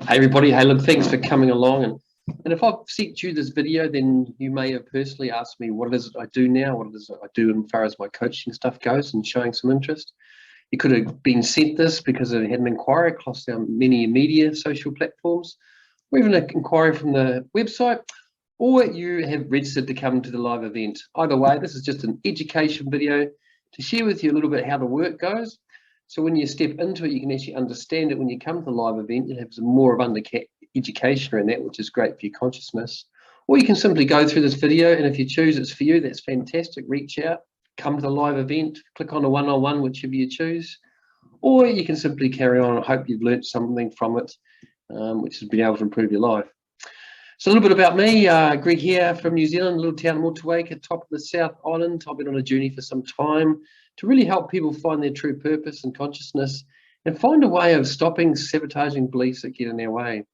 Hey everybody, hey look, thanks for coming along. And if I've sent you this video, then you may have personally asked me what it is that I do now, what it is that I do as far as my coaching stuff goes, and showing some interest. You could have been sent this because it had an inquiry across our many media social platforms, or even an inquiry from the website, or you have registered to come to the live event. Either way, this is just an education video to share with you a little bit how the work goes. So when you step into it, you can actually understand it. When you come to the live event, you'll have some more of education around that, which is great for your consciousness. Or you can simply go through this video, and if you choose it's for you, that's fantastic. Reach out, come to the live event, click on a one-on-one, whichever you choose. Or you can simply carry on. I hope you've learned something from it, which has been able to improve your life. So a little bit about me, Greg here from New Zealand, a little town of Motueka, top of the South Island. I've been on a journey for some time to really help people find their true purpose and consciousness and find a way of stopping sabotaging beliefs that get in their way.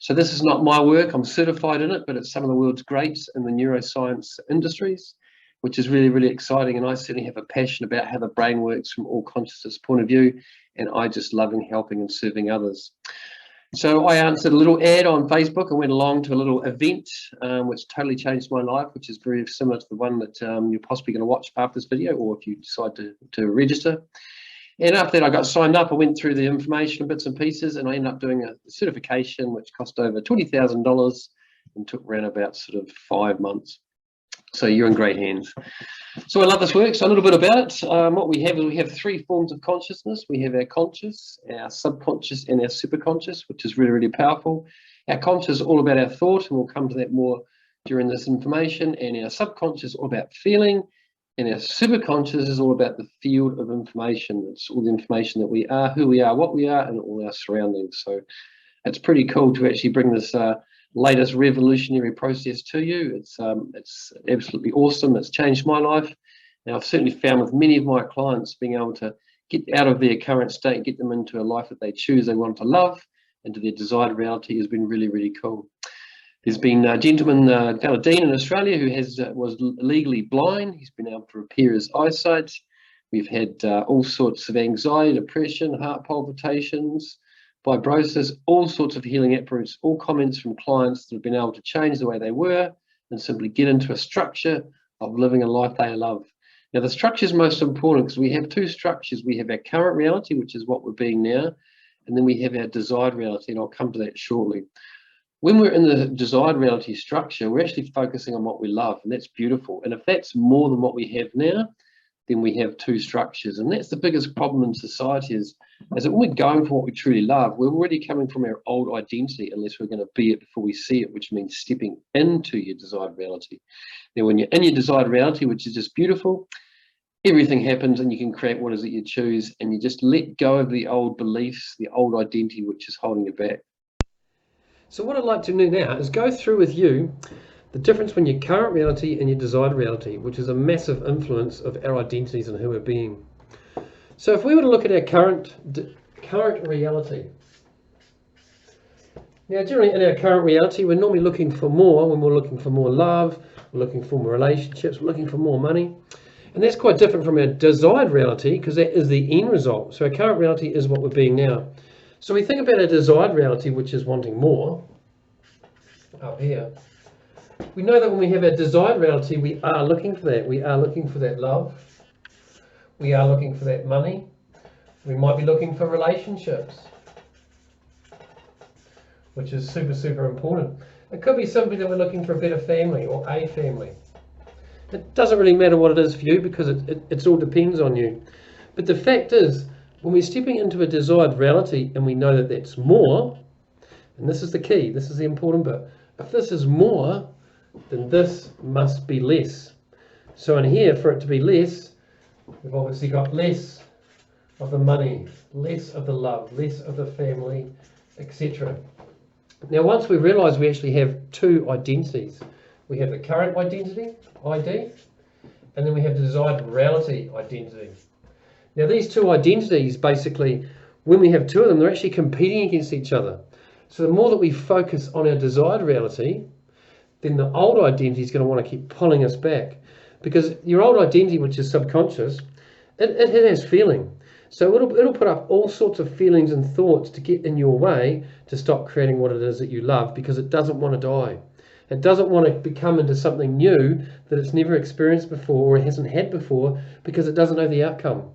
So this is not my work, I'm certified in it, but it's some of the world's greats in the neuroscience industries, which is really, really exciting. And I certainly have a passion about how the brain works from all consciousness point of view, and I just loving helping and serving others. So I answered a little ad on Facebook and went along to a little event, which totally changed my life, which is very similar to the one that you're possibly going to watch after this video, or if you decide to register. And after that, I got signed up. I went through the information, bits and pieces, and I ended up doing a certification, which cost over $20,000 and took around about sort of 5 months. So you're in great hands. So I love this work. So a little bit about it. What we have is we have 3 forms of consciousness. We have our conscious, our subconscious, and our superconscious, which is really, really powerful. Our conscious is all about our thought, and we'll come to that more during this information. And our subconscious is all about feeling, and our superconscious is all about the field of information. It's all the information that we are, who we are, what we are, and all our surroundings. So it's pretty cool to actually bring this latest revolutionary process to you. It's absolutely awesome. It's changed my life. Now I've certainly found with many of my clients being able to get out of their current state, get them into a life that they choose, they want to love, into their desired reality has been really, really cool. There's been a gentleman, Dean in Australia, who was legally blind. He's been able to repair his eyesight. We've had all sorts of anxiety, depression, heart palpitations, fibrosis, all sorts of healing efforts, all comments from clients that have been able to change the way they were and simply get into a structure of living a life they love. Now, the structure is most important because we have 2 structures. We have our current reality, which is what we're being now, and then we have our desired reality, and I'll come to that shortly. When we're in the desired reality structure, we're actually focusing on what we love, and that's beautiful. And if that's more than what we have now, then we have 2 structures. And that's the biggest problem in society is that when we're going for what we truly love, we're already coming from our old identity unless we're going to be it before we see it, which means stepping into your desired reality. Now, when you're in your desired reality, which is just beautiful, everything happens and you can create what it is that you choose, and you just let go of the old beliefs, the old identity, which is holding you back. So what I'd like to do now is go through with you the difference between your current reality and your desired reality, which is a massive influence of our identities and who we're being. So if we were to look at our current reality, now generally in our current reality, we're normally looking for more. When we're looking for more love, we're looking for more relationships, we're looking for more money. And that's quite different from our desired reality, because that is the end result. So our current reality is what we're being now. So we think about our desired reality, which is wanting more, up here. We know that when we have our desired reality, we are looking for that. We are looking for that love. We are looking for that money. We might be looking for relationships, which is super, super important. It could be simply that we're looking for a better family or a family. It doesn't really matter what it is for you, because it all depends on you. But the fact is, when we're stepping into a desired reality and we know that that's more, and this is the key, this is the important bit. If this is more, then this must be less. So in here, for it to be less, we've obviously got less of the money, less of the love, less of the family, etc. Now, once we realize we actually have 2 identities, we have the current identity, ID, and then we have the desired reality, identity. Now, these 2 identities, basically, when we have 2 of them, they're actually competing against each other. So the more that we focus on our desired reality, then the old identity is going to want to keep pulling us back. Because your old identity, which is subconscious, it has feeling. So it'll put up all sorts of feelings and thoughts to get in your way to stop creating what it is that you love, because it doesn't want to die. It doesn't want to become into something new that it's never experienced before or it hasn't had before, because it doesn't know the outcome.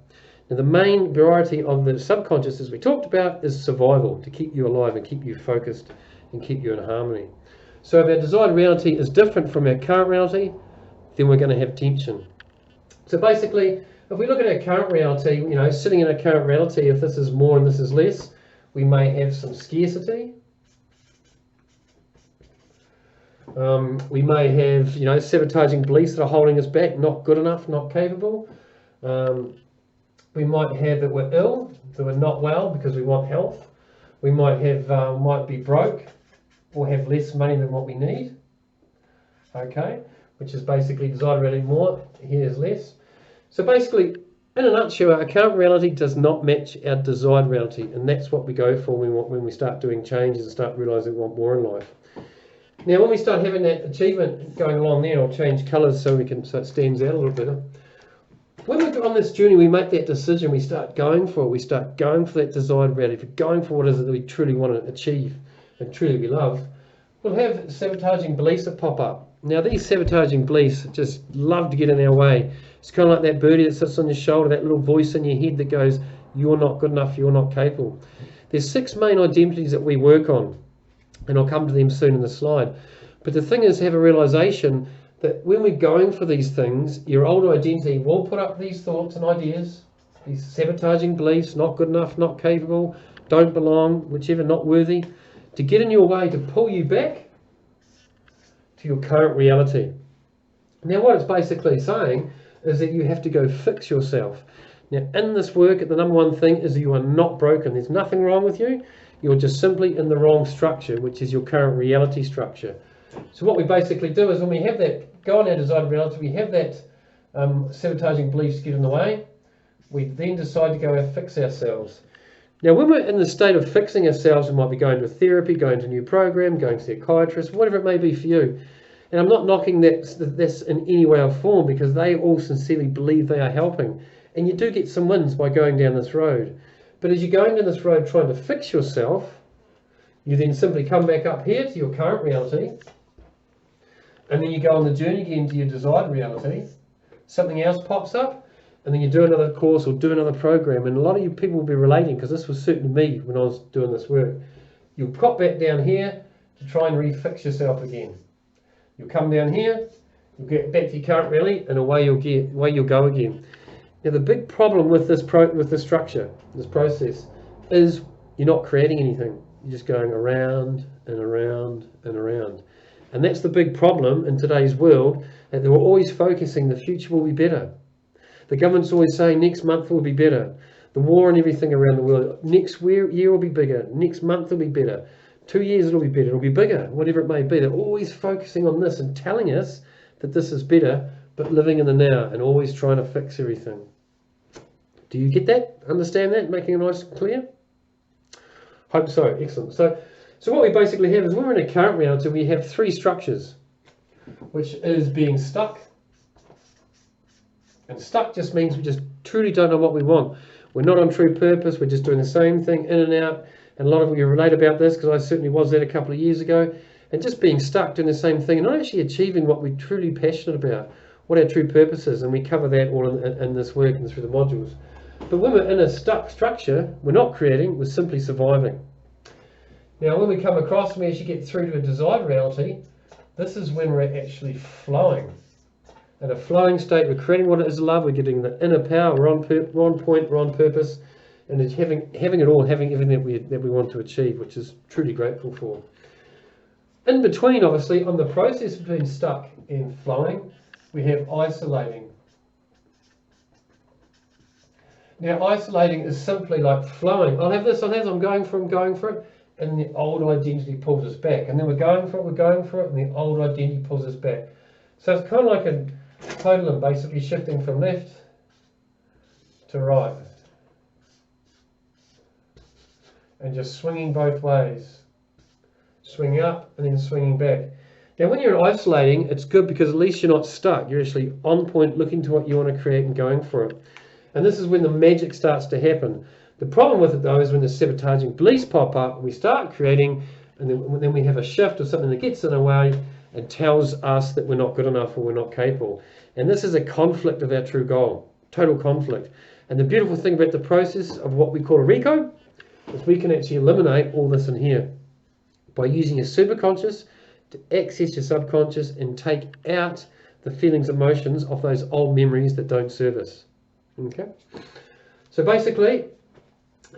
Now, the main variety of the subconscious, as we talked about, is survival, to keep you alive and keep you focused and keep you in harmony. So if our desired reality is different from our current reality, then we're going to have tension. So basically, if we look at our current reality, sitting in our current reality, if this is more and this is less, we may have some scarcity. We may have, sabotaging beliefs that are holding us back, not good enough, not capable. We might have that we're ill, that we're not well because we want health. We might be broke or have less money than what we need. Okay, which is basically desired reality more, here's less. So basically, in a nutshell, our current reality does not match our desired reality, and that's what we go for when we start doing changes and start realizing we want more in life. Now, when we start having that achievement going along there, I'll change colours so it stands out a little better. When we're on this journey, we make that decision, we start going for it, we start going for that desired reality, going for what it is that we truly want to achieve and truly we love. We'll have sabotaging beliefs that pop up. Now, these sabotaging beliefs just love to get in our way. It's kind of like that birdie that sits on your shoulder, that little voice in your head that goes, you're not good enough, you're not capable. There's 6 main identities that we work on, and I'll come to them soon in the slide. But the thing is, have a realization that when we're going for these things, your old identity will put up these thoughts and ideas, these sabotaging beliefs, not good enough, not capable, don't belong, whichever, not worthy, to get in your way, to pull you back to your current reality. Now, what it's basically saying is that you have to go fix yourself. Now, in this work, the number one thing is that you are not broken. There's nothing wrong with you. You're just simply in the wrong structure, which is your current reality structure. So what we basically do is when we have that go on our desired reality, we have that sabotaging beliefs get in the way, we then decide to go and fix ourselves. Now, when we're in the state of fixing ourselves, we might be going to therapy, going to a new program, going to a psychiatrist, whatever it may be for you. And I'm not knocking this in any way or form, because they all sincerely believe they are helping. And you do get some wins by going down this road. But as you're going down this road trying to fix yourself, you then simply come back up here to your current reality. And then you go on the journey again to your desired reality. Something else pops up. And then you do another course or do another program. And a lot of you people will be relating, because this was certain to me when I was doing this work. You'll pop back down here to try and refix yourself again. You'll come down here, you'll get back to your current reality, and away you'll go again. Now, the big problem with this structure, this process, is you're not creating anything. You're just going around and around and around. And that's the big problem in today's world, that they're always focusing the future will be better. The government's always saying next month will be better. The war and everything around the world, next year will be bigger, next month will be better, 2 years it'll be better, it'll be bigger, whatever it may be. They're always focusing on this and telling us that this is better, but living in the now and always trying to fix everything. Do you get that? Understand that? Making it nice and clear? Hope so. Excellent. So what we basically have is, when we're in a current reality, we have 3 structures, which is being stuck. And stuck just means we just truly don't know what we want. We're not on true purpose. We're just doing the same thing in and out. And a lot of you relate about this, because I certainly was that a couple of years ago. And just being stuck doing the same thing and not actually achieving what we're truly passionate about, what our true purpose is. And we cover that all in this work and through the modules. But when we're in a stuck structure, we're not creating, we're simply surviving. Now, when we come across, we actually get through to a desired reality, this is when we're actually flowing. In a flowing state, we're creating what it is love, we're getting the inner power, we're on point, we're on purpose, and it's having it all, having everything that we want to achieve, which is truly grateful for. In between, obviously, on the process between stuck and flowing, we have isolating. Now, isolating is simply like flowing. I'll have this, I'm going for it, and the old identity pulls us back. And then we're going for it, and the old identity pulls us back. So it's kind of like a pendulum, basically shifting from left to right. And just swinging both ways. Swinging up and then swinging back. Now, when you're isolating, it's good because at least you're not stuck. You're actually on point, looking to what you want to create and going for it. And this is when the magic starts to happen. The problem with it though is when the sabotaging beliefs pop up and we start creating, and then we have a shift or something that gets in our way and tells us that we're not good enough or we're not capable. And this is a conflict of our true goal, total conflict. And the beautiful thing about the process of what we call a recode is we can actually eliminate all this in here by using your superconscious to access your subconscious and take out the feelings, emotions of those old memories that don't serve us. Okay? So basically,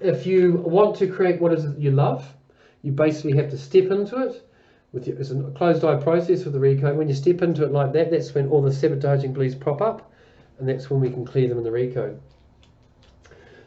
if you want to create what is it you love, you basically have to step into it. It's a closed-eye process with the recode. When you step into it like that, that's when all the sabotaging beliefs pop up, and that's when we can clear them in the recode.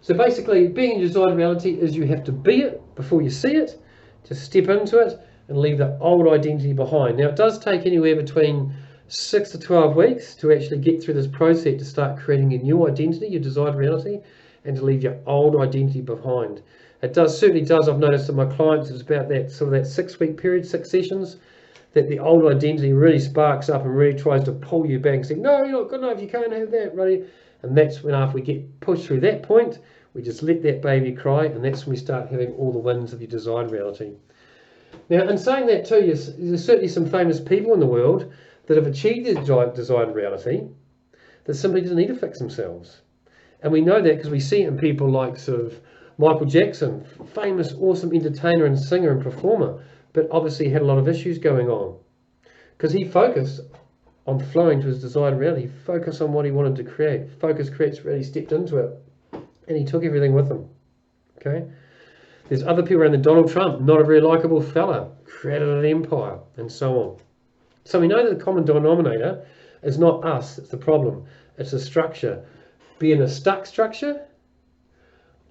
So basically, being in your desired reality is you have to be it before you see it, to step into it and leave the old identity behind. Now, it does take anywhere between 6 to 12 weeks to actually get through this process to start creating a new identity, your desired reality, and to leave your old identity behind. It certainly does. I've noticed in my clients, it's about that sort of that 6-week period, 6 sessions, that the old identity really sparks up and really tries to pull you back and say, no, you're not good enough, you can't have that, right? And that's when, after we get pushed through that point, we just let that baby cry, and that's when we start having all the wins of your desired reality. Now, in saying that too, there's certainly some famous people in the world that have achieved their desired reality that simply didn't need to fix themselves. And we know that because we see it in people like sort of Michael Jackson, famous, awesome entertainer and singer and performer, but obviously had a lot of issues going on because he focused on flowing to his desired reality. He focused on what he wanted to create. Focus creates reality. He stepped into it and he took everything with him. Okay. There's other people around there. Donald Trump, not a very likable fella, created an empire and so on. So we know that the common denominator is not us, it's the problem. It's a structure. Being a stuck structure,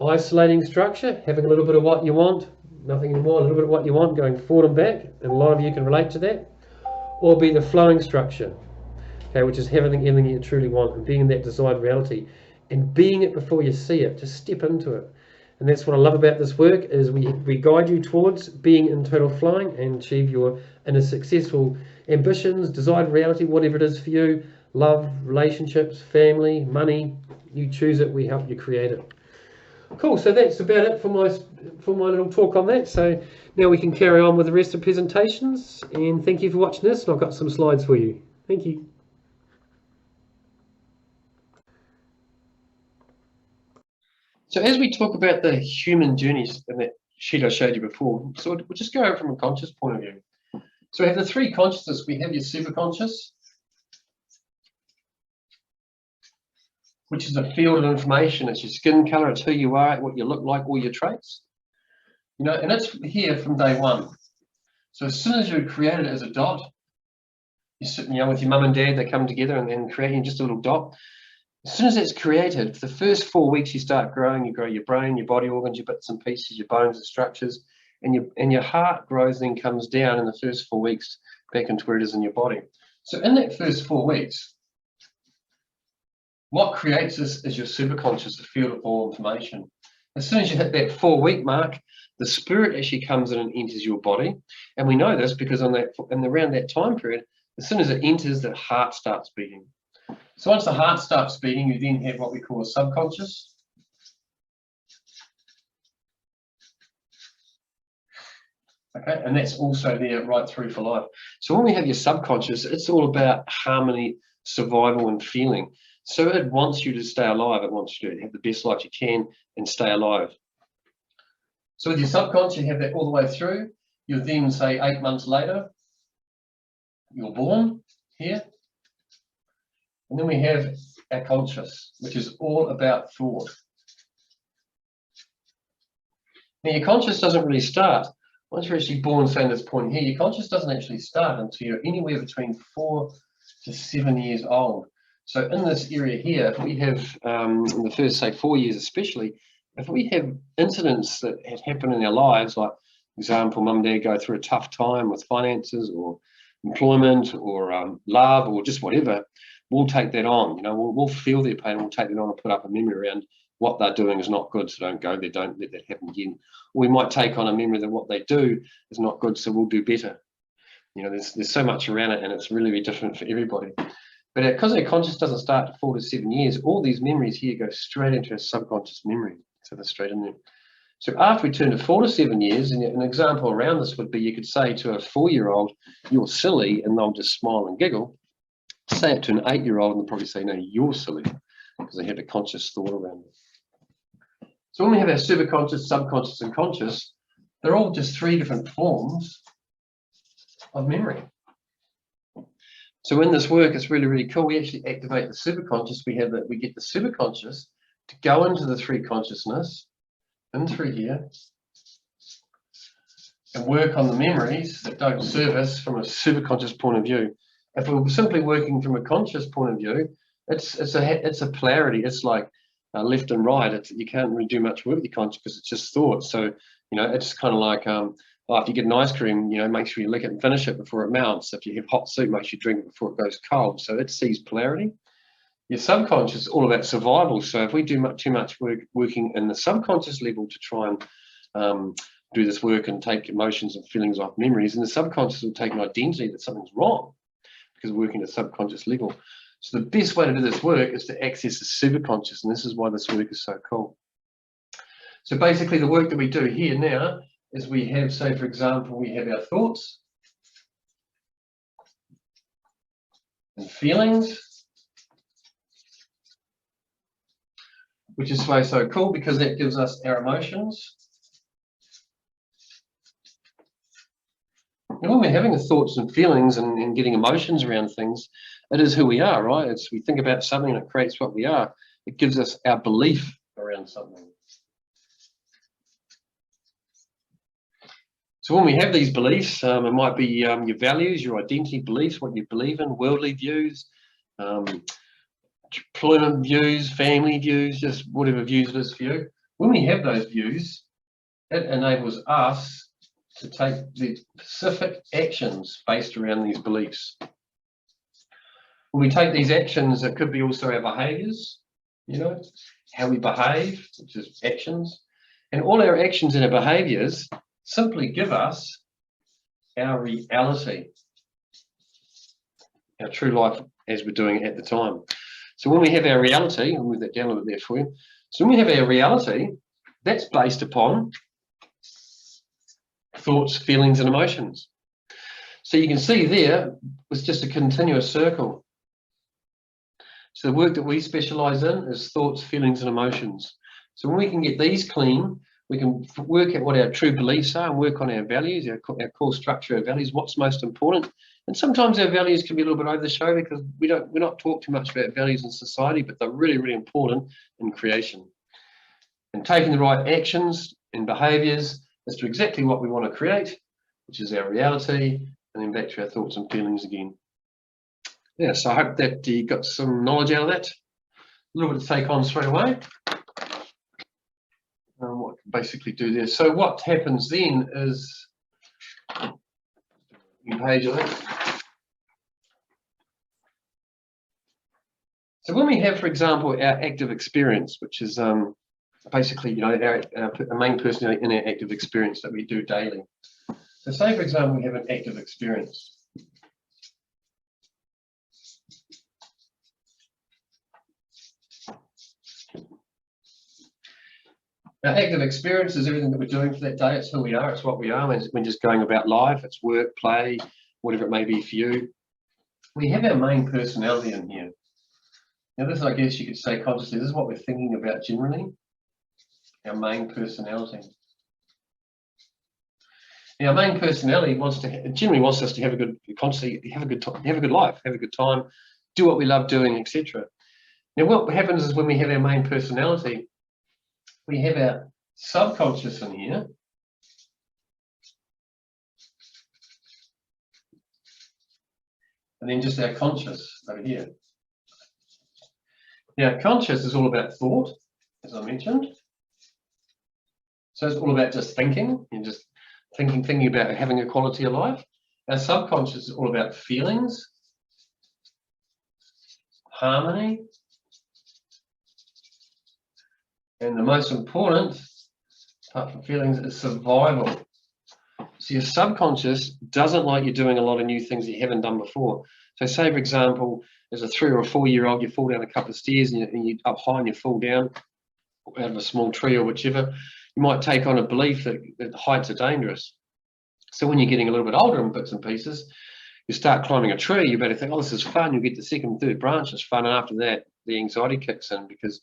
isolating structure, having a little bit of what you want, nothing anymore, a little bit of what you want, going forward and back, and a lot of you can relate to that. Or be the flowing structure, okay, which is having everything you truly want and being in that desired reality and being it before you see it. Just step into it. And that's what I love about this work is we guide you towards being in total flowing and achieve your inner successful ambitions, desired reality, whatever it is for you, love, relationships, family, money, you choose it, we help you create it. Cool, so that's about it for my little talk on that. So now we can carry on with the rest of the presentations, and thank you for watching this, and I've got some slides for you. Thank you. So as we talk about the human journeys in that sheet I showed you before, so we'll just go over from a conscious point of view. So we have the 3 consciousness. We have your superconscious, which is a field of information. It's your skin color, it's who you are, what you look like, all your traits. You know, and it's here from day one. So as soon as you're created as a dot, you're sitting, with your mum and dad, they come together and creating just a little dot. As soon as it's created, for the first 4 weeks you start growing. You grow your brain, your body organs, your bits and pieces, your bones and structures, and your heart grows, then comes down in the first 4 weeks back into where it is in your body. So in that first 4 weeks, what creates this is your superconscious, the field of all information. As soon as you hit that 4-week mark, the spirit actually comes in and enters your body. And we know this because around that time period, as soon as it enters, the heart starts beating. So once the heart starts beating, you then have what we call a subconscious. Okay, and that's also there right through for life. So when we have your subconscious, it's all about harmony, survival, and feeling. So it wants you to stay alive. It wants you to have the best life you can and stay alive. So with your subconscious, you have that all the way through. You'll then say 8 months later, you're born here. And then we have our conscious, which is all about thought. Now your conscious doesn't really start. Once you're actually born, say, at this point here, your conscious doesn't actually start until you're anywhere between 4 to 7 years old. So in this area here, if we have, in the first, say, 4 years especially, if we have incidents that have happened in our lives, like, for example, mum and dad go through a tough time with finances or employment or love or just whatever, we'll take that on. We'll feel their pain, we'll take that on and put up a memory around what they're doing is not good, so don't go there, don't let that happen again. We might take on a memory that what they do is not good, so we'll do better. There's so much around it, and it's really different for everybody. But because our conscious doesn't start to 4 to 7 years, all these memories here go straight into our subconscious memory. So they're straight in there. So after we turn to 4 to 7 years, and an example around this would be you could say to a 4-year-old, you're silly, and they'll just smile and giggle. Say it to an 8-year-old, and they'll probably say, no, you're silly, because they had a conscious thought around it. So when we have our superconscious, subconscious, and conscious, they're all just 3 different forms of memory. So in this work, it's really, really cool. We actually activate the superconscious. We get the superconscious to go into the 3 consciousness, in through here, and work on the memories that don't serve us from a superconscious point of view. If we're simply working from a conscious point of view, it's a polarity. It's like left and right. You can't really do much work with your conscious because it's just thought. So it's kind of like if you get an ice cream, make sure you lick it and finish it before it melts. If you have hot soup, make sure you drink it before it goes cold. So it sees polarity. Your subconscious is all about survival. So if we do too much work working in the subconscious level to try and do this work and take emotions and feelings off memories, and the subconscious will take an identity that something's wrong because we're working at a subconscious level. So the best way to do this work is to access the superconscious, and this is why this work is so cool. So basically the work that we do here now is we have, say for example, we have our thoughts and feelings, which is so cool because that gives us our emotions. And when we're having the thoughts and feelings and getting emotions around things, it is who we are, right? We think about something and it creates what we are. It gives us our belief around something. So when we have these beliefs, it might be your values, your identity beliefs, what you believe in, worldly views, employment views, family views, just whatever views it is for you. When we have those views, it enables us to take the specific actions based around these beliefs. When we take these actions, it could be also our behaviors, how we behave, which is actions. And all our actions and our behaviors simply give us our reality, our true life as we're doing it at the time. So when we have our reality, I'll move that down a little bit there for you. So when we have our reality, that's based upon thoughts, feelings, and emotions. So you can see there, it's just a continuous circle. So the work that we specialize in is thoughts, feelings, and emotions. So when we can get these clean, we can work out what our true beliefs are and work on our values, our core structure, our values, what's most important. And sometimes our values can be a little bit over the show because we're not taught too much about values in society, but they're really, really important in creation. And taking the right actions and behaviors as to exactly what we want to create, which is our reality, and then back to our thoughts and feelings again. Yeah, so I hope that you got some knowledge out of that. A little bit to take on straight away. What I can basically do there. So what happens then is, page of that. So when we have, for example, our active experience, which is basically, our main personality in our active experience that we do daily. So say, for example, we have an active experience. Our active experience is everything that we're doing for that day. It's who we are. It's what we are. We're just going about life. It's work, play, whatever it may be for you. We have our main personality in here. Now this, I guess you could say consciously, this is what we're thinking about generally. Our main personality. Now, our main personality generally wants us to have a good, constantly have a good time, have a good life, have a good time, do what we love doing, etc. Now, what happens is when we have our main personality, we have our subconscious in here. And then just our conscious over here. Now, conscious is all about thought, as I mentioned. So it's all about just thinking and just thinking about having a quality of life. Our subconscious is all about feelings, harmony, and the most important, apart from feelings, is survival. So your subconscious doesn't like you doing a lot of new things that you haven't done before. So say, for example, as a 3 or a 4-year-old, you fall down a couple of stairs and you're up high and you fall down out of a small tree or whichever, you might take on a belief that heights are dangerous. So when you're getting a little bit older in bits and pieces, you start climbing a tree, you better think, oh, this is fun. You get the second, third branch, it's fun. And after that, the anxiety kicks in because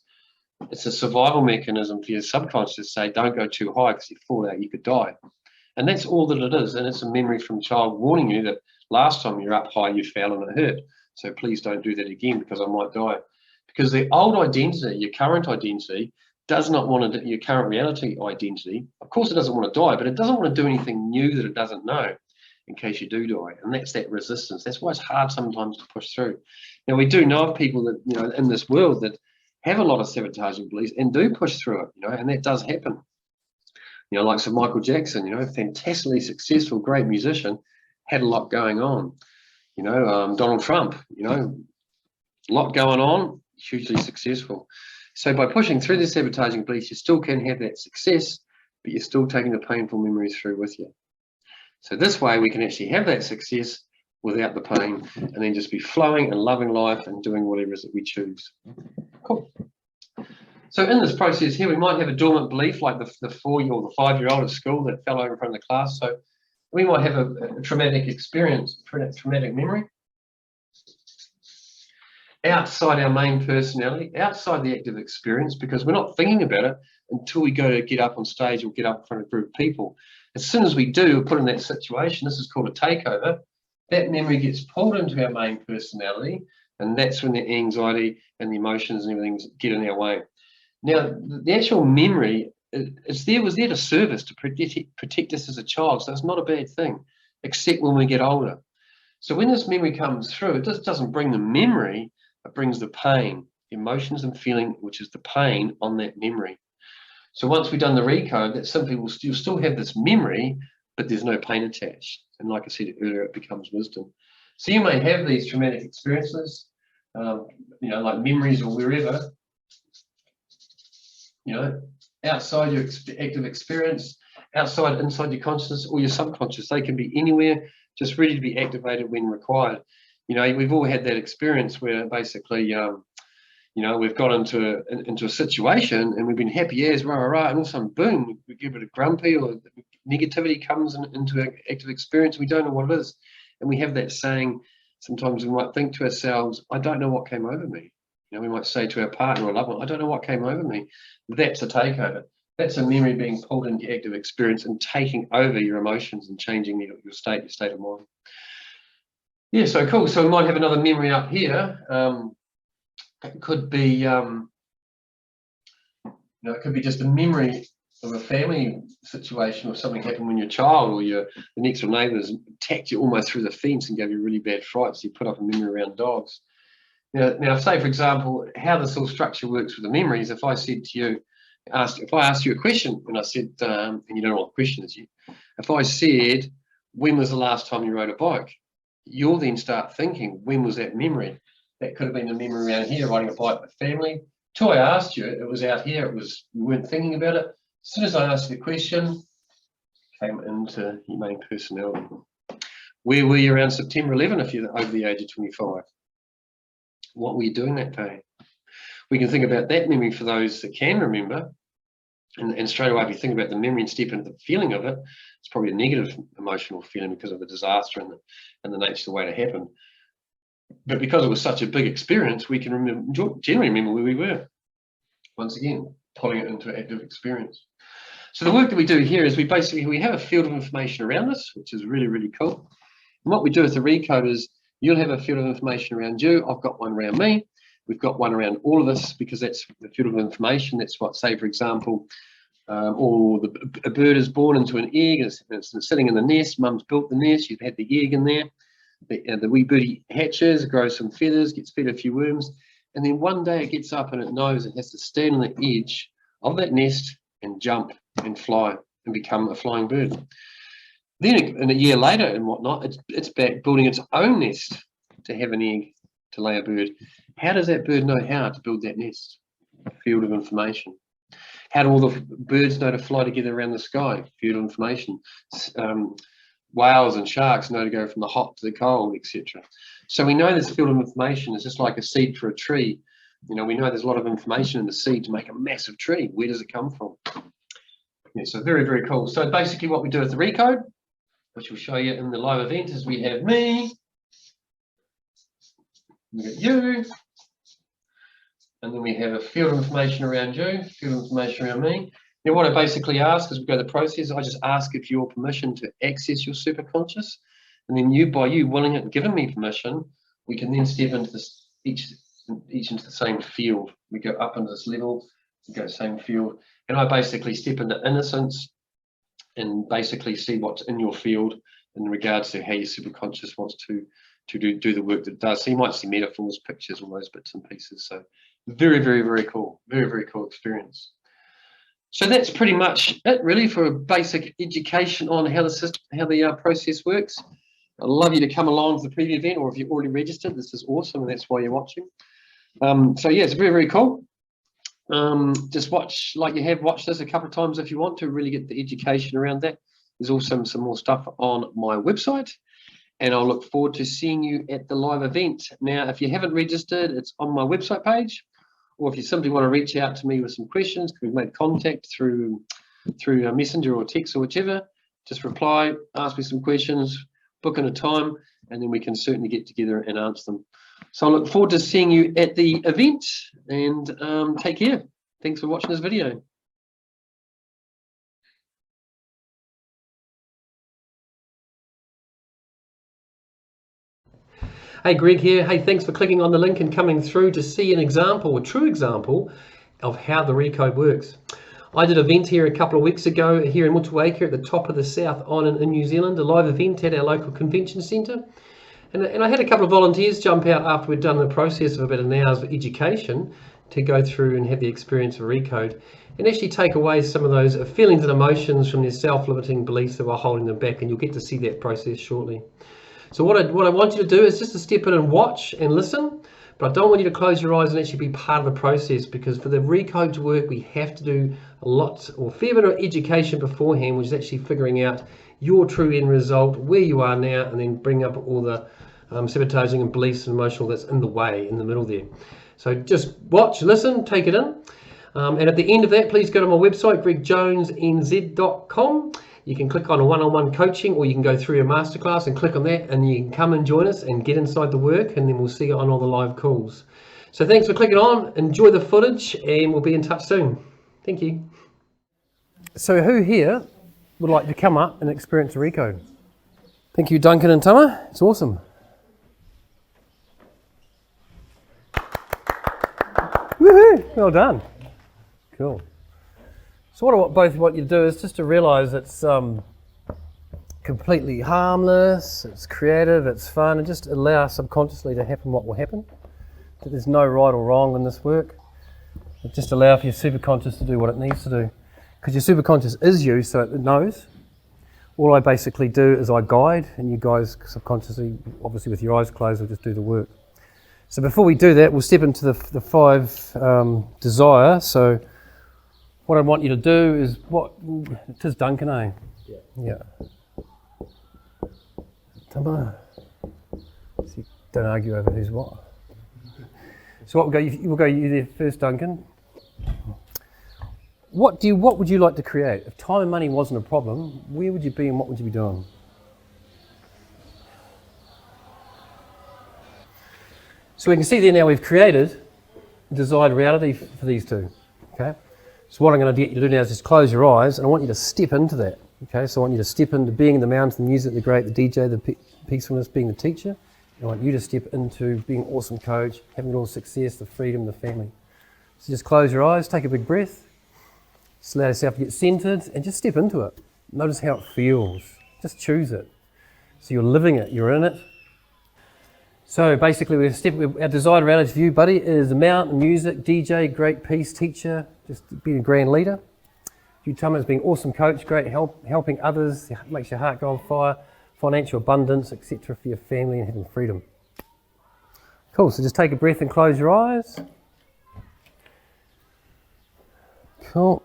it's a survival mechanism for your subconscious to say, don't go too high because you fall out, you could die. And that's all that it is. And it's a memory from child warning you that last time you're up high, you fell and it hurt. So please don't do that again because I might die. Because the old identity, your current identity, does not want to do your current reality identity. Of course, it doesn't want to die, but it doesn't want to do anything new that it doesn't know in case you do die. And that's that resistance. That's why it's hard sometimes to push through. Now, we do know of people that, you know, in this world that have a lot of sabotaging beliefs and do push through it, you know, and that does happen. You know, like Sir Michael Jackson, you know, fantastically successful, great musician, had a lot going on. You know, Donald Trump, you know, a lot going on, hugely successful. So by pushing through the sabotaging beliefs, you still can have that success, but you're still taking the painful memories through with you. So this way we can actually have that success without the pain and then just be flowing and loving life and doing whatever it is that we choose. Cool. So in this process here, we might have a dormant belief like the 4-year or the 5-year-old at school that fell over in front of the class. So we might have a traumatic experience, traumatic memory, outside our main personality, outside the active experience, because we're not thinking about it until we go to get up on stage or get up in front of a group of people. As soon as we do, we're put in that situation, this is called a takeover, that memory gets pulled into our main personality, and that's when the anxiety and the emotions and everything get in our way. Now, the actual memory, was there to serve us, to protect us as a child, so it's not a bad thing, except when we get older. So when this memory comes through, it just doesn't bring the memory, it brings the pain, emotions and feeling, which is the pain on that memory. So once we've done the recode, that simply you'll still have this memory, but there's no pain attached. And like I said earlier, it becomes wisdom. So you may have these traumatic experiences, you know, like memories or wherever, you know, outside your active experience, inside your consciousness or your subconscious. They can be anywhere, just ready to be activated when required. You know, we've all had that experience where basically, you know, we've got into a situation and we've been happy as rah, rah, rah, and all of a sudden, boom, we get a bit of grumpy or negativity comes into our active experience. We don't know what it is. And we have that saying, sometimes we might think to ourselves, I don't know what came over me. You know, we might say to our partner or loved one, I don't know what came over me. That's a takeover. That's a memory being pulled into active experience and taking over your emotions and changing your state of mind. Yeah, so cool. So we might have another memory up here. It could be, you know, it could be just a memory of a family situation or something happened when you're a child, or the next door neighbours attacked you almost through the fence and gave you really bad fright, so you put up a memory around dogs. Now, say for example, how this whole structure works with the memories. If I said to you, if I asked you a question and I said, and you don't know what the question is, if I said, when was the last time you rode a bike? You'll then start thinking, when was that memory? That could have been a memory around here, riding a bike with family. Till I asked you, it was out here. You weren't thinking about it. As soon as I asked you the question, came into your main personality. Where were you around September 11 if you're over the age of 25? What were you doing that day? We can think about that memory for those that can remember. And straight away, if you think about the memory and step into the feeling of it, it's probably a negative emotional feeling because of the disaster and the nature of the way it happened. But because it was such a big experience, we can generally remember where we were. Once again, pulling it into active experience. So the work that we do here is we have a field of information around us, which is really, really cool. And what we do with the Recode is you'll have a field of information around you. I've got one around me. We've got one around all of us because that's the field of information. That's what, say, for example, a bird is born into an egg, it's sitting in the nest, mum's built the nest, you've had the egg in there, the wee birdie hatches, grows some feathers, gets fed a few worms, and then one day it gets up and it knows it has to stand on the edge of that nest and jump and fly and become a flying bird. Then a year later and whatnot, it's back building its own nest to have an egg to lay a bird. How does that bird know how to build that nest? Field of information. How do all the birds know to fly together around the sky? Field of information. Whales and sharks know to go from the hot to the cold, etc. So we know this field of information is just like a seed for a tree. You know, we know there's a lot of information in the seed to make a massive tree. Where does it come from? Yeah, so very, very cool. So basically what we do is the Recode, which we'll show you in the live event, is we have me, we got you, and then we have a field of information around you, field of information around me. Now what I basically ask as we go through the process, I just ask for your permission to access your superconscious, and then you, by you willing it and giving me permission, we can then step into this each into the same field. We go up into this level, we go same field, and I basically step into innocence and basically see what's in your field in regards to how your superconscious wants to do the work that it does. So you might see metaphors, pictures, all those bits and pieces. So very, very, very cool. Very, very cool experience. So that's pretty much it really for a basic education on how the system, how the process works. I'd love you to come along to the preview event, or if you've already registered, this is awesome, and that's why you're watching. So yeah, it's very, very cool. Just watch, like you have watched this a couple of times if you want to really get the education around that. There's also some more stuff on my website, and I'll look forward to seeing you at the live event. Now, if you haven't registered, it's on my website page, or if you simply want to reach out to me with some questions, we've made contact through a messenger or text or whichever, just reply, ask me some questions, book in a time, and then we can certainly get together and answer them. So I look forward to seeing you at the event, and take care. Thanks for watching this video. Hey, Greg here. Hey, thanks for clicking on the link and coming through to see an example, a true example of how the Recode works. I did an event here a couple of weeks ago here in Motueka at the top of the South Island in New Zealand, a live event at our local convention centre. And I had a couple of volunteers jump out after we'd done the process of about an hour's education to go through and have the experience of Recode and actually take away some of those feelings and emotions from their self-limiting beliefs that were holding them back, and you'll get to see that process shortly. So what I want you to do is just to step in and watch and listen, but I don't want you to close your eyes and actually be part of the process, because for the Recode to work, we have to do a lot or fair bit of education beforehand, which is actually figuring out your true end result, where you are now, and then bring up all the sabotaging and beliefs and emotional that's in the way, in the middle there. So just watch, listen, take it in. And at the end of that, please go to my website, gregjonesnz.com. You can click on a one-on-one coaching, or you can go through a masterclass and click on that, and you can come and join us and get inside the work, and then we'll see you on all the live calls. So thanks for clicking on, enjoy the footage, and we'll be in touch soon. Thank you. So who here would like to come up and experience a Recode? Thank you, Duncan and Tama. It's awesome. Woohoo! Well done. Cool. So what I both want you to do is just to realise it's completely harmless, it's creative, it's fun, and just allow subconsciously to happen what will happen. That there's no right or wrong in this work. Just allow for your superconscious to do what it needs to do. Because your superconscious is you, so it knows. All I basically do is I guide, and you guys subconsciously, obviously with your eyes closed, will just do the work. So before we do that, we'll step into the five desire. So what I want you to do is it is Duncan, eh? Yeah. Tama. So don't argue over who's what. So we'll go you there first, Duncan. What would you like to create? If time and money wasn't a problem, where would you be and what would you be doing? So we can see there now we've created a desired reality for these two. Okay. So what I'm going to get you to do now is just close your eyes, and I want you to step into that. Okay. So I want you to step into being in the mountain, the music, the great, the DJ, the peacefulness, being the teacher. I want you to step into being an awesome coach, having all the success, the freedom, the family. So just close your eyes, take a big breath, just allow yourself to get centered, and just step into it. Notice how it feels. Just choose it. So you're living it, you're in it. So basically, our desired reality for you, buddy, is the mountain, music, DJ, great peace, teacher, just being a grand leader. You tell me as being an awesome coach, great helping others, makes your heart go on fire, financial abundance, etc. for your family, and having freedom. Cool, so just take a breath and close your eyes. Cool.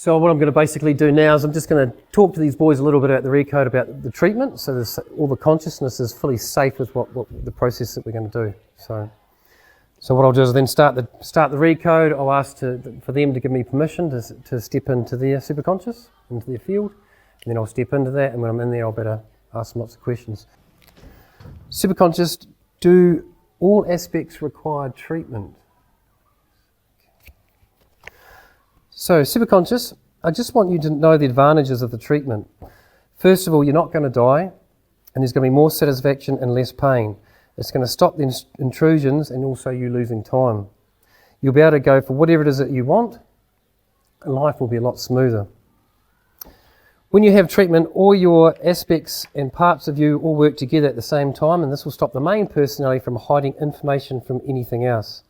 So what I'm going to basically do now is I'm just going to talk to these boys a little bit about the Recode, about the treatment, so all the consciousness is fully safe with what the process that we're going to do. So what I'll do is then start the Recode. I'll ask for them to give me permission to step into their superconscious, into their field, and then I'll step into that, and when I'm in there I'll better ask them lots of questions. Superconscious, do all aspects require treatment? So, superconscious, I just want you to know the advantages of the treatment. First of all, you're not going to die, and there's going to be more satisfaction and less pain. It's going to stop the intrusions and also you losing time. You'll be able to go for whatever it is that you want, and life will be a lot smoother. When you have treatment, all your aspects and parts of you all work together at the same time, and this will stop the main personality from hiding information from anything else.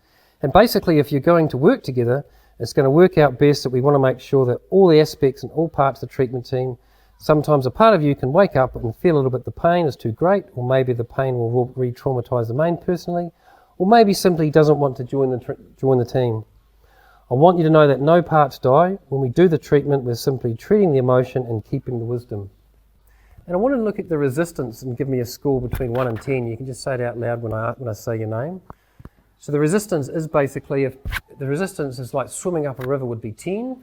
And basically, if you're going to work together, it's going to work out best that we want to make sure that all the aspects and all parts of the treatment team, sometimes a part of you can wake up and feel a little bit the pain is too great, or maybe the pain will re-traumatise the main personally, or maybe simply doesn't want to join the team. I want you to know that no parts die. When we do the treatment, we're simply treating the emotion and keeping the wisdom. And I want to look at the resistance and give me a score between 1 and 10. You can just say it out loud when I say your name. So the resistance is basically, if the resistance is like swimming up a river, would be 10,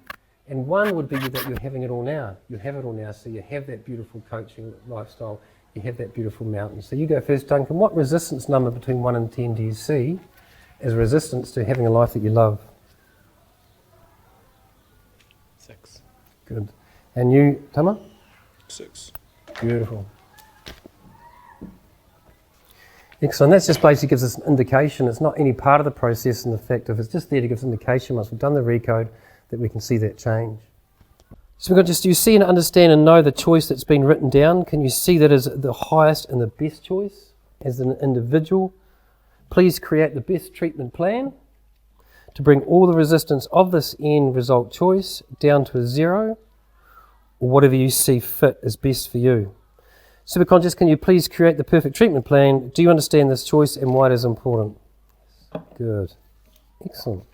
and 1 would be that you're having it all now. You have it all now, so you have that beautiful coaching lifestyle, you have that beautiful mountain. So you go first, Duncan. What resistance number between 1 and 10 do you see as resistance to having a life that you love? 6. Good. And you, Tama? 6. Beautiful. Excellent. That just basically gives us an indication. It's not any part of the process, and the fact of it's just there to give us an indication once we've done the Recode that we can see that change. So we've got just, do you see and understand and know the choice that's been written down? Can you see that as the highest and the best choice as an individual? Please create the best treatment plan to bring all the resistance of this end result choice down to a 0, or whatever you see fit as best for you. Superconscious, can you please create the perfect treatment plan? Do you understand this choice and why it is important? Good. Excellent.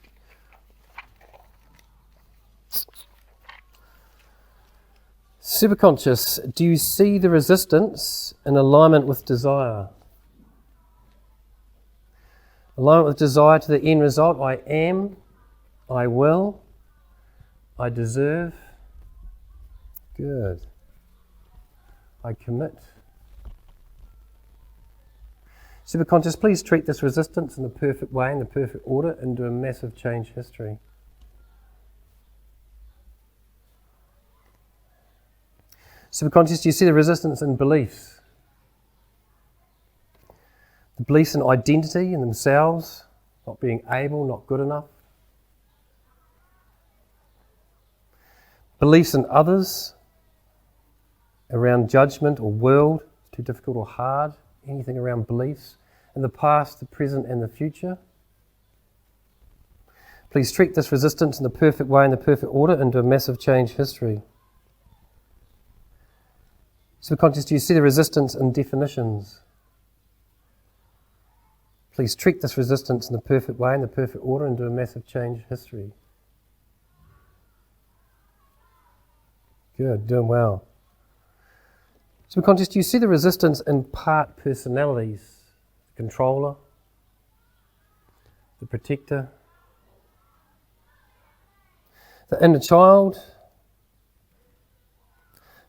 Superconscious, do you see the resistance in alignment with desire? Alignment with desire to the end result. I am, I will, I deserve. Good. I commit. Superconscious, please treat this resistance in the perfect way, in the perfect order, and do a massive change history. Superconscious, do you see the resistance in beliefs? The beliefs in identity in themselves, not being able, not good enough. Beliefs in others, around judgment or world, too difficult or hard, anything around beliefs, in the past, the present and the future. Please treat this resistance in the perfect way, in the perfect order, and do a massive change history. Subconscious, do you see the resistance in definitions? Please treat this resistance in the perfect way, in the perfect order, and do a massive change history. Good, doing well. Subconscious, do you see the resistance in part personalities? The controller, the protector, the inner child,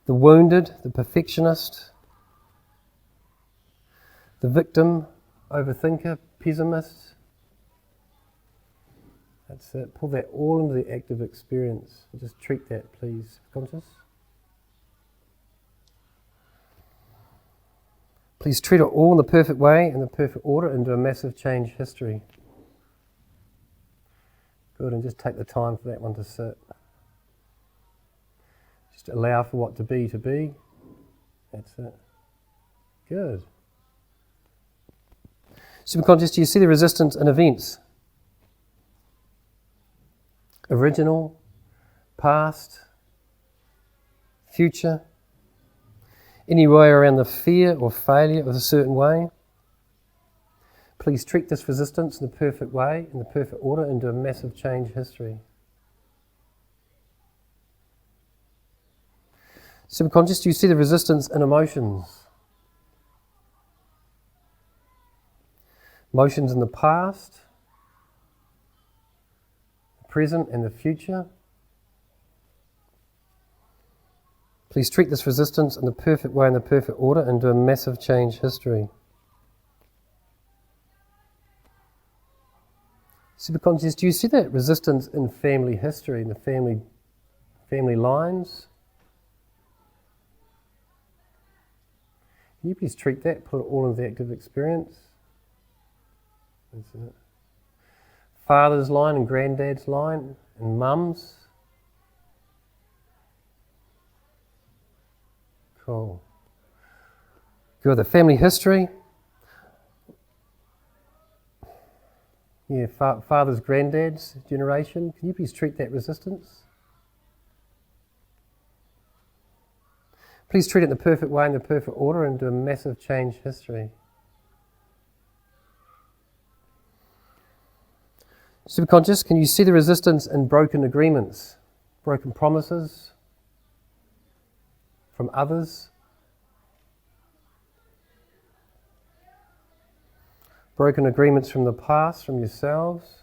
the wounded, the perfectionist, the victim, overthinker, pessimist. That's it. Pull that all into the active experience. Just treat that, please, conscious. Please treat it all in the perfect way, in the perfect order, and do a massive change history. Good, and just take the time for that one to sit. Just allow for what to be. That's it. Good. Subconscious, do you see the resistance in events? Original, past, future. Any way around the fear or failure of a certain way. Please treat this resistance in the perfect way, in the perfect order, and do a massive change history. Subconscious, do you see the resistance in emotions? Emotions in the past, the present and the future. Please treat this resistance in the perfect way, in the perfect order, and do a massive change history. Subconscious, do you see that resistance in family history, in the family lines? Can you please treat that, put it all into the active experience? That's it. Father's line and granddad's line and mum's. Cool. Good. The family history. Yeah, father's, granddad's generation. Can you please treat that resistance? Please treat it in the perfect way, in the perfect order, and do a massive change history. Subconscious, can you see the resistance in broken agreements, broken promises from others? Broken agreements from the past, from yourselves?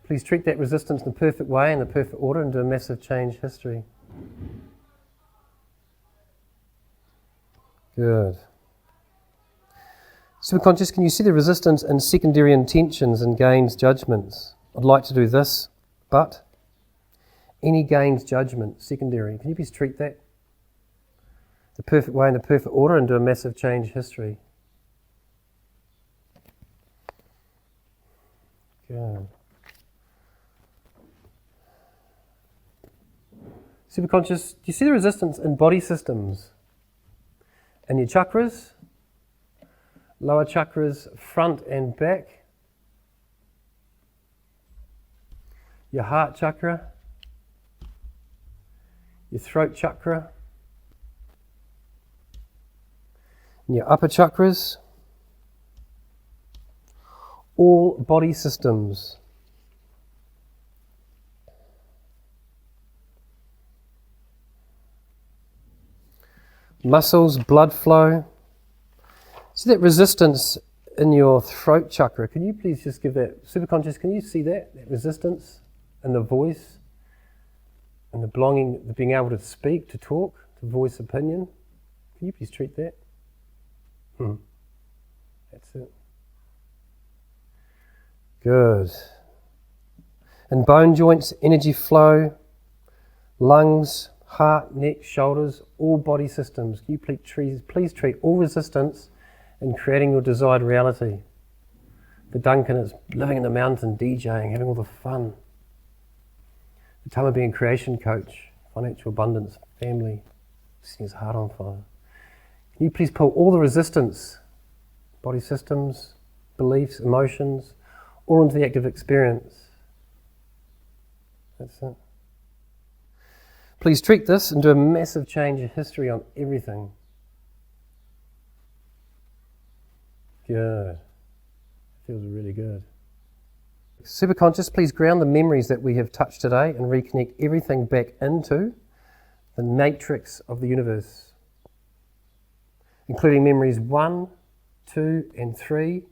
Please treat that resistance in the perfect way, in the perfect order, and do a massive change history. Good. Subconscious, can you see the resistance in secondary intentions and gains judgments? I'd like to do this, but any gains judgment, secondary, can you please treat that the perfect way, in the perfect order, and do a massive change history? Good. Subconscious, do you see the resistance in body systems? And your chakras, lower chakras, front and back, your heart chakra, your throat chakra, and your upper chakras, all body systems. Muscles, blood flow. See that resistance in your throat chakra? Can you please just give that, subconscious, can you see that resistance in the voice and the belonging, the being able to speak, to talk, to voice opinion? Can you please treat that? That's it. Good. And bone joints, energy flow, lungs, heart, neck, shoulders, all body systems. Can you please treat all resistance in creating your desired reality? For Duncan, it's living in the mountain, DJing, having all the fun. For Tama, being creation coach, financial abundance, family, setting his heart on fire. Can you please pull all the resistance, body systems, beliefs, emotions, all into the active experience? That's it. Please treat this and do a massive change of history on everything. Good. Feels really good. Superconscious, please ground the memories that we have touched today and reconnect everything back into the matrix of the universe, including memories 1, 2, and 3,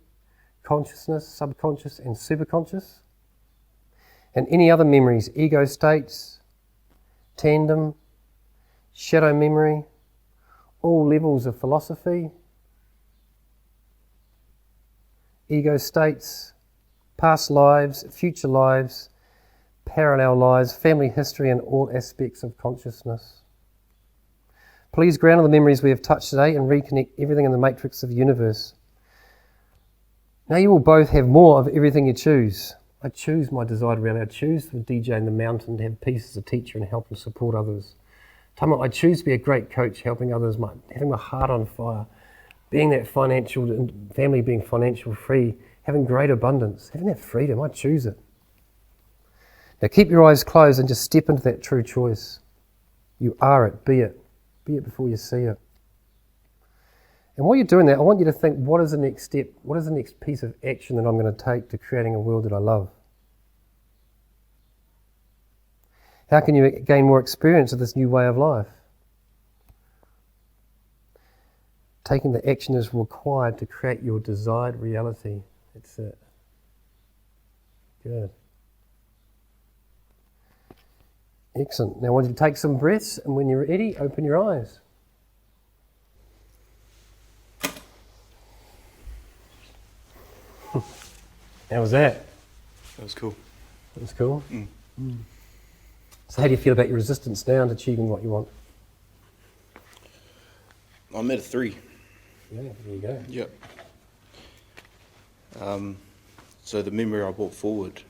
consciousness, subconscious, and superconscious, and any other memories, ego states, tandem, shadow memory, all levels of philosophy, ego states, past lives, future lives, parallel lives, family history, and all aspects of consciousness. Please ground the memories we have touched today and reconnect everything in the matrix of the universe. Now you will both have more of everything you choose. I choose my desired reality. I choose to DJ in the mountain, to have peace as a teacher and help and support others. Tama, I choose to be a great coach, helping others, having my heart on fire, being that financial, family being financial free, having great abundance, having that freedom. I choose it. Now keep your eyes closed and just step into that true choice. You are it, be it. Be it before you see it. And while you're doing that, I want you to think, what is the next step? What is the next piece of action that I'm going to take to creating a world that I love? How can you gain more experience of this new way of life? Taking the action is required to create your desired reality. That's it. Good. Excellent. Now I want you to take some breaths, and when you're ready, open your eyes. How was that? That was cool. That was cool? So how do you feel about your resistance now and achieving what you want? I'm at a 3. Yeah, there you go. Yep. So the memory I brought forward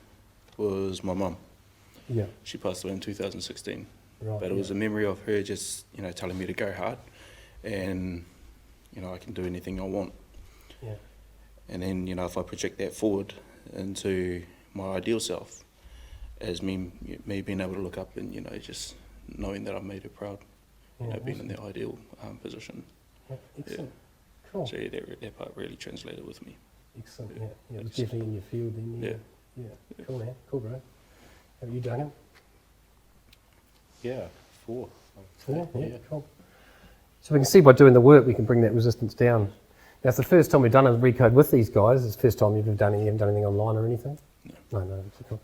was my mum. Yeah. She passed away in 2016. Right, But it was a memory of her just, telling me to go hard and, I can do anything I want. Yeah. And then, if I project that forward into my ideal self, as me being able to look up and, just knowing that I've made her proud, being in the ideal position. Yeah, excellent. Cool. So that part really translated with me. Excellent, yeah. It was definitely in your field then. Yeah. Cool, man. Cool, bro. How about you, Duncan? Yeah, 4. 4? Yeah, cool. So we can see by doing the work, we can bring that resistance down. Now, it's the first time we've done a Recode with these guys. It's the first time you haven't done anything online or anything? No. No, that's cool.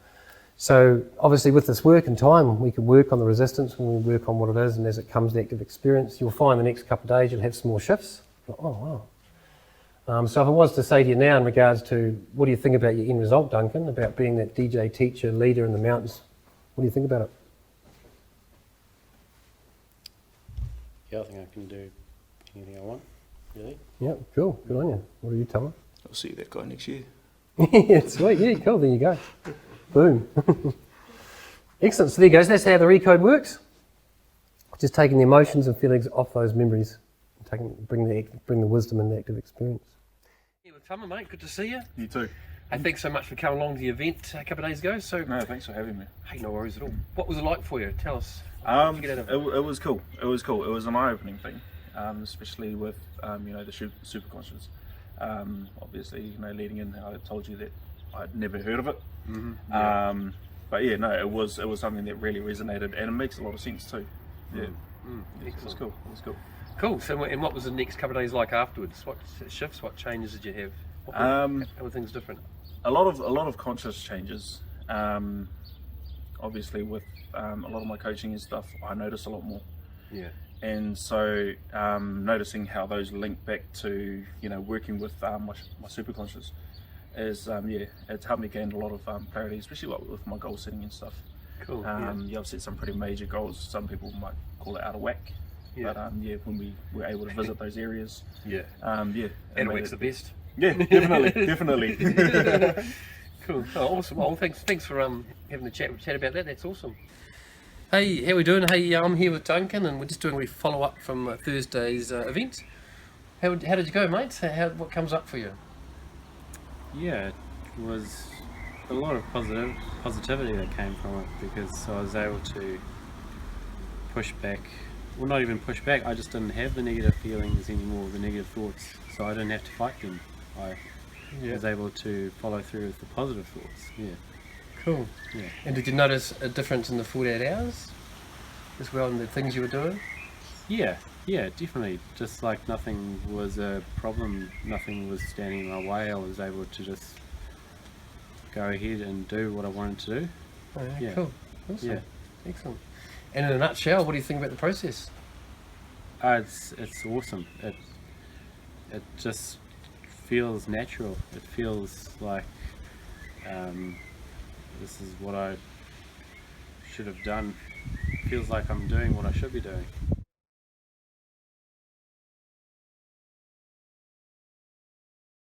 So, obviously, with this work and time, we can work on the resistance when we work on what it is, and as it comes to active experience, you'll find the next couple of days you'll have some more shifts. Oh, wow. So if I was to say to you now in regards to what do you think about your end result, Duncan, about being that DJ teacher, leader in the mountains, what do you think about it? Yeah, I think I can do anything I want, really. Yeah, cool. Good on you. What do you tell me? I'll see that guy next year. Yeah, sweet. Yeah, cool. There you go. Boom. Excellent. So there you go. So that's how the Recode works. Just taking the emotions and feelings off those memories, bring the wisdom and the active experience. Yeah, with Tama, mate. Good to see you. You too. Hey, thanks so much for coming along to the event a couple of days ago. So, No, thanks for having me. hey, no worries at all. What was it like for you? Tell us. It was cool. It was cool. It was an eye-opening thing, especially with the super conscious. Obviously, leading in, I told you that I'd never heard of it. Mm-hmm. But yeah, no, it was something that really resonated, and it makes a lot of sense too. Yeah, it was cool. It was cool. Cool. So, and what was the next couple of days like afterwards? What shifts? What changes did you have? How were things different? A lot of conscious changes. Obviously, with a lot of my coaching and stuff, I notice a lot more. Yeah. And so noticing how those link back to working with my super conscious is it's helped me gain a lot of clarity, especially with my goal setting and stuff. Cool. I've set some pretty major goals. Some people might call it out of whack. Yeah. But when we were able to visit those areas, and whack's the best. Yeah, definitely. Cool. Oh, awesome. Well, thanks for having a chat about that. That's awesome. Hey, how we doing? Hey, I'm here with Duncan, and we're just doing a follow up from Thursday's event. How did you go, mate? What comes up for you? Yeah, it was a lot of positivity that came from it, because I was able to push back, well, not even push back, I just didn't have the negative feelings anymore, the negative thoughts, so I didn't have to fight them. I was able to follow through with the positive thoughts. Yeah. Cool. Yeah. And did you notice a difference in the 48 hours as well, in the things you were doing? Yeah, definitely. Just like nothing was a problem, nothing was standing in my way. I was able to just go ahead and do what I wanted to do. Oh, Yeah. Cool. Awesome. Yeah. Excellent. And in a nutshell, what do you think about the process? It's awesome. It just feels natural. It feels like this is what I should have done. It feels like I'm doing what I should be doing.